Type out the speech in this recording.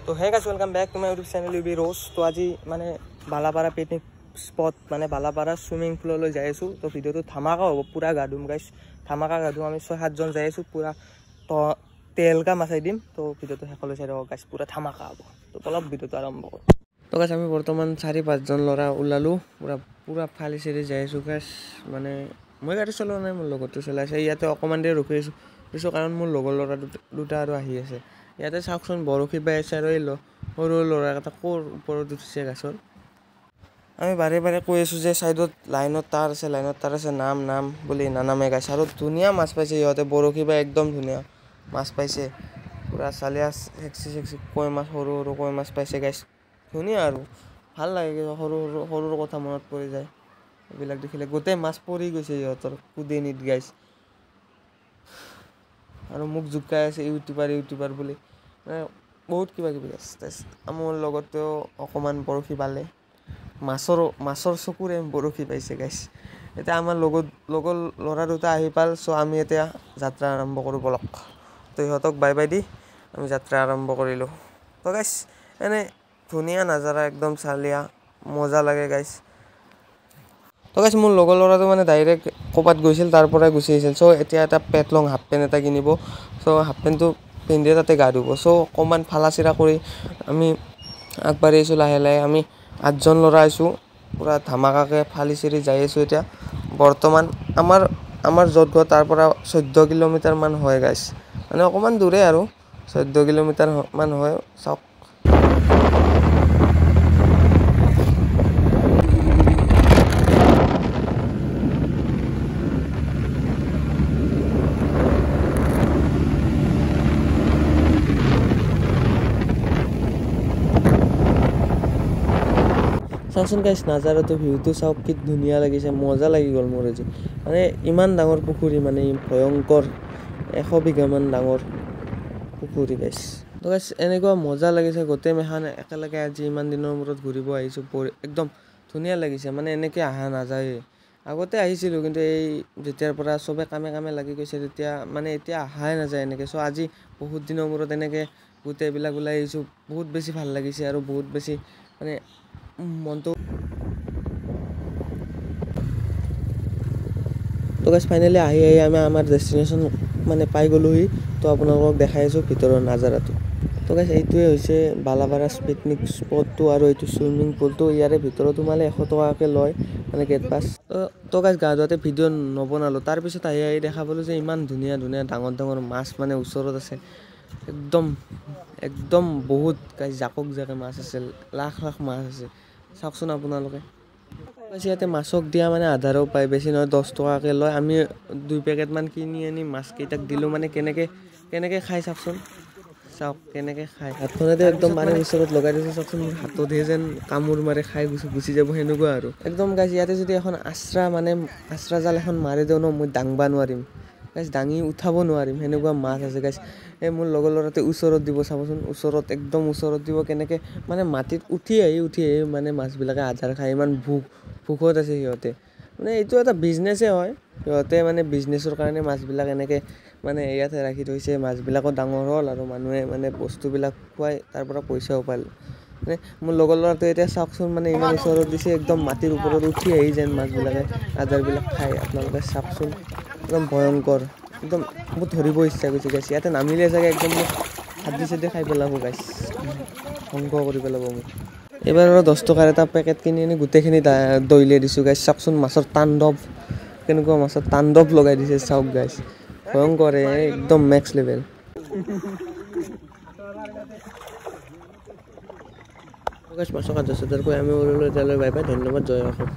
तो है guys welcome back to my YouTube channel यूबी रोज। तो आज माने बालापारा पिकनिक स्पॉट माने बालापारा स्विमिंग पूल जाई आसो। तो भिडिओ तो धमाका हो पूरा गाधुम गाइस, धमाका गाधुम आम 6-7 जन जाई आसो पूरा। तो तेलका माछाई दिम। तो भिडिओ तो सकलो चाই रहो गाइस, पूरा धमाका हो। तो पलक भिडिओ तो आरम्भ करो। तो गाइस आमी बर्तमान 4-5 जन लरा उलालो पूरा पूरा फाली सेरी जाई आसो गाइस। माने মই গাড়ী চলোৱা নাই, মোৰ লগতো চলাইছে। ইয়াতে অকমান দেৰি ৰখি আছো কাৰণ মোৰ লগৰ লৰা দুটা আৰু আহি আছে। ইয়াতে চাওকচোন বৰশী বাই আছে আৰু এই সৰু ল'ৰা এটা কোৰ ওপৰত উঠিছে গাছৰ। আমি বাৰে বাৰে কৈ আছো যে সাইডত লাইনত তাৰ আছে নাম বুলি নানামে গাছ। আৰু ধুনীয়া মাছ পাইছে ইহঁতে, বৰশী বাই একদম ধুনীয়া মাছ পাইছে। পুৰা চালিয়া সেক্সি কৈ মাছ, সৰু সৰু কৈ মাছ পাইছে গাইছ। ধুনীয়া আৰু ভাল লাগে, সৰুৰ কথা মনত পৰি যায় এইবিলাক দেখিলে। গোটেই মাছ পৰি গৈছে ইহঁতৰ কুদেনিত গাইছ। আৰু মোক জুকাই আছে ইউটিউবাৰ বুলি, মানে বহুত কিবা কিবি আছে। মোৰ লগতেও অকণমান বৰশী বালে, মাছৰ চকুৰে বৰশী পাইছে গাইছ। এতিয়া আমাৰ লগৰ ল'ৰা দুটা আহি পাল। চ' আমি এতিয়া যাত্ৰা আৰম্ভ কৰোঁ বলক। তো ইহঁতক বাই বাই দি আমি যাত্ৰা আৰম্ভ কৰিলোঁ। তো গাইছ এনে ধুনীয়া নাজাৰা, একদম চালিয়া মজা লাগে গাইছ। তো গাইছ মোৰ লগৰ ল'ৰাটো মানে ডাইৰেক্ট ক'ৰবাত গৈছিল, তাৰ পৰাই গুচি আহিছিল। চ' এতিয়া এটা পেটলং হাফ পেণ্ট এটা কিনিব। চ' হাফ পেণ্টটো পিন্ধি তাতে গা ধুব। চ' অকণমান ফালা চিৰা কৰি আমি আগবাঢ়ি আছোঁ লাহে লাহে। আমি 8 জন ল'ৰা আছোঁ, পূৰা ধামাকাকৈ ফালি চিৰি যাই আছোঁ। এতিয়া বৰ্তমান আমাৰ য'ত ঘৰ তাৰ পৰা 14 কিলোমিটাৰমান হয় গাইছ। মানে অকণমান দূৰে আৰু 14 কিলোমিটাৰমান হয়। চাওক চাওকচোন গাইছ, নাজাৰাটো ভিউটো চাওক, কি ধুনীয়া লাগিছে, মজা লাগি গ'ল মোৰ আজি। মানে ইমান ডাঙৰ পুখুৰী, মানে ভয়ংকৰ 100 বিঘামান ডাঙৰ পুখুৰী গাইছ। তো গাইছ এনেকুৱা মজা লাগিছে, গোটেই মেখান একেলগে আজি ইমান দিনৰ মূৰত ঘূৰিব আহিছোঁ। একদম ধুনীয়া লাগিছে, মানে এনেকৈ অহা নাযায়েই। আগতে আহিছিলোঁ কিন্তু এই যেতিয়াৰ পৰা চবে কামে লাগি গৈছে তেতিয়া মানে এতিয়া অহাই নাযায় এনেকৈ। চ' আজি বহুত দিনৰ মূৰত এনেকৈ গোটেইবিলাক ওলাই আহিছোঁ, বহুত বেছি ভাল লাগিছে আৰু বহুত বেছি মানে মনটো। তো গাইছ ফাইনেলি আহি আমি আমাৰ ডেষ্টিনেশ্যন মানে পাই গ'লোহি। তো আপোনালোকক দেখাই আছোঁ ভিতৰৰ নাজাৰাটো। তো গাইছ এইটোৱে হৈছে বালাপাৰা পিকনিক স্পটটো আৰু এইটো চুইমিং পুলটো। ইয়াৰে ভিতৰত সোমালে 100 টকাকৈ লয়, মানে গেট পাছ। তো গাইছ গা ধোৱাতে ভিডিঅ' নবনালোঁ। তাৰপিছত আহি দেখা পালোঁ যে ইমান ধুনীয়া ডাঙৰ মাছ মানে ওচৰত আছে। একদম বহুত গাইছ জাকে মাছ আছে, লাখ মাছ আছে। চাওকচোন আপোনালোকে। ইয়াতে মাছক দিয়া মানে আধাৰো পায়, বেছি নহয় 10 টকাকৈ লয়। আমি 2 পেকেটমান কিনি আনি মাছকেইটাক দিলোঁ। মানে কেনেকৈ খাই চাওকচোন, চাওক কেনেকৈ খায়। হাতখনতে একদম পানীৰ ওচৰত লগাই দিছে। চাওকচোন মোৰ হাততহে যেন কামোৰ মাৰে, খাই গুচি যাব সেনেকুৱা আৰু একদম গাইছ। ইয়াতে যদি এখন আশ্ৰা জাল এখন মাৰি দিওঁ ন, মই দাংবা নোৱাৰিম গাইছ, দাঙি উঠাব নোৱাৰিম, সেনেকুৱা মাছ আছে গাইছ। এই মোৰ লগৰ ল'ৰাটোৱে ওচৰত দিব, চাবচোন একদম ওচৰত দিব, কেনেকৈ মানে মাটিত উঠি আহি মানে মাছবিলাকে আধাৰ খায়। ইমান ভোকত আছে সিহঁতে। মানে এইটো এটা বিজনেছেই হয়, সিহঁতে মানে বিজনেছৰ কাৰণে মাছবিলাক এনেকৈ মানে ইয়াতে ৰাখি থৈছে। মাছবিলাকো ডাঙৰ হ'ল আৰু মানুহে মানে বস্তুবিলাক খুৱাই তাৰ পৰা পইচাও পাল। মানে মোৰ লগৰ ল'ৰাটোৱে এতিয়া চাওকচোন, মানে ইমান ওচৰত দিছে, একদম মাটিৰ ওপৰত উঠি আহি যেন মাছবিলাকে আধাৰবিলাক খায়। আপোনালোকে চাওকচোন একদম ভয়ংকৰ, একদম বহুত ধৰিব ইচ্ছা গৈছে গাইছ। ইয়াতে নামিলে চাগে একদম মোক হাত দি খাই পেলাব গাইছ, ধ্বংস কৰি পেলাব মোক। এইবাৰ আৰু 10 টকাৰ এটা পেকেট কিনি আনি গোটেইখিনি দৈলে দিছোঁ গাইছ। চাওকচোন মাছৰ তাণ্ডৱ, কেনেকুৱা মাছৰ তাণ্ডৱ লগাই দিছে চাওক গাইছ, ভয়ংকৰ একদম মেক্স লেভেল। মাছক 10,000 কৈ আমি ওলালোঁ। এতিয়ালৈ বাই বাই, ধন্যবাদ, জয় অসম।